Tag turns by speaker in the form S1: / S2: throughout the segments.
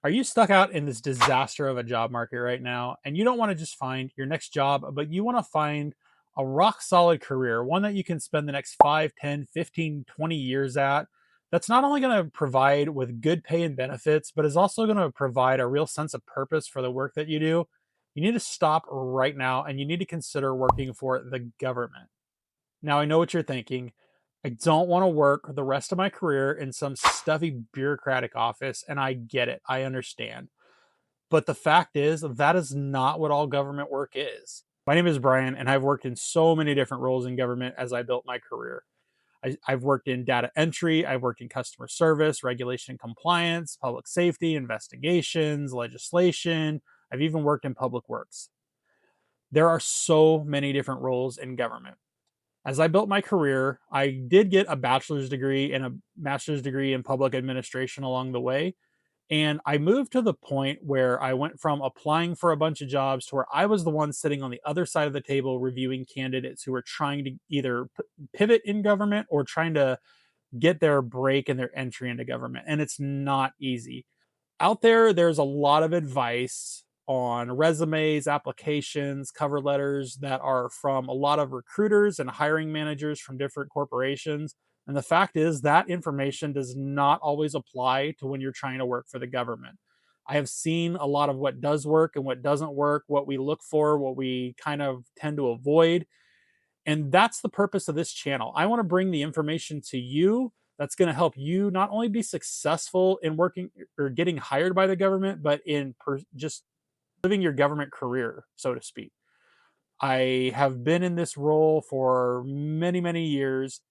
S1: Are you stuck out in this disaster of a job market right now and you don't want to just find your next job, but you want to find a rock solid career, one that you can spend the next 5, 10, 15, 20 years at? That's not only going to provide with good pay and benefits, but is also going to provide a real sense of purpose for the work that you do. You need to stop right now and you need to consider working for the government. Now, I know what you're thinking. I don't want to work the rest of my career in some stuffy bureaucratic office, and I get it. I understand. But the fact is, that is not what all government work is. My name is Brian, and I've worked in so many different roles in government as I built my career. I've worked in data entry, I've worked in customer service, regulation and compliance, public safety, investigations, legislation. I've even worked in public works. There are so many different roles in government. As I built my career, I did get a bachelor's degree and a master's degree in public administration along the way. And I moved to the point where I went from applying for a bunch of jobs to where I was the one sitting on the other side of the table reviewing candidates who were trying to either pivot in government or trying to get their break and their entry into government. And it's not easy. Out there, there's a lot of advice on resumes, applications, cover letters that are from a lot of recruiters and hiring managers from different corporations. And the fact is, that information does not always apply to when you're trying to work for the government. I have seen a lot of what does work and what doesn't work, what we look for, what we kind of tend to avoid. And that's the purpose of this channel. I want to bring the information to you that's going to help you not only be successful in working or getting hired by the government, but in just living your government career, so to speak. I have been in this role for many, many years.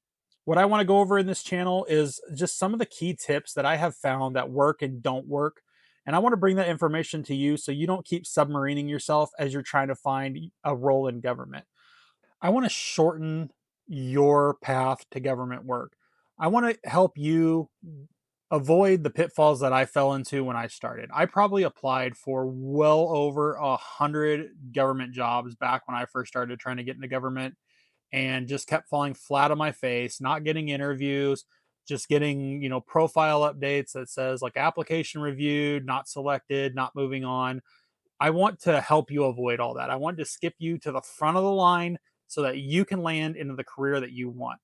S1: What I want to go over in this channel is just some of the key tips that I have found that work and don't work. And I want to bring that information to you so you don't keep submarining yourself as you're trying to find a role in government. I want to shorten your path to government work. I want to help you avoid the pitfalls that I fell into when I started. I probably applied for well over 100 government jobs back when I first started trying to get into government and just kept falling flat on my face, not getting interviews, just getting, profile updates that says like application reviewed, not selected, not moving on. I want to help you avoid all that. I want to skip you to the front of the line so that you can land into the career that you want.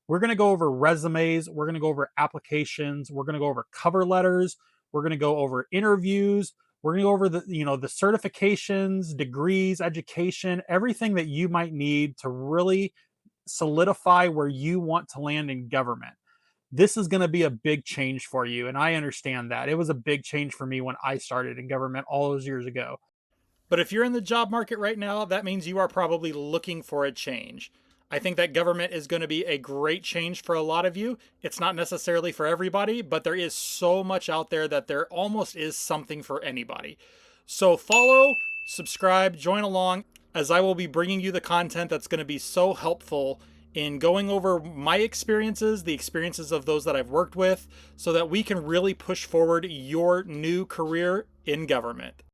S1: We're going to go over resumes, we're going to go over applications, we're going to go over cover letters, we're going to go over interviews, we're going to go over the certifications, degrees, education, everything that you might need to really solidify where you want to land in government. This is going to be a big change for you. And I understand that. It was a big change for me when I started in government all those years ago. But if you're in the job market right now, that means you are probably looking for a change. I think that government is going to be a great change for a lot of you. It's not necessarily for everybody, but there is so much out there that there almost is something for anybody. So follow, subscribe, join along as I will be bringing you the content that's going to be so helpful in going over my experiences, the experiences of those that I've worked with, so that we can really push forward your new career in government.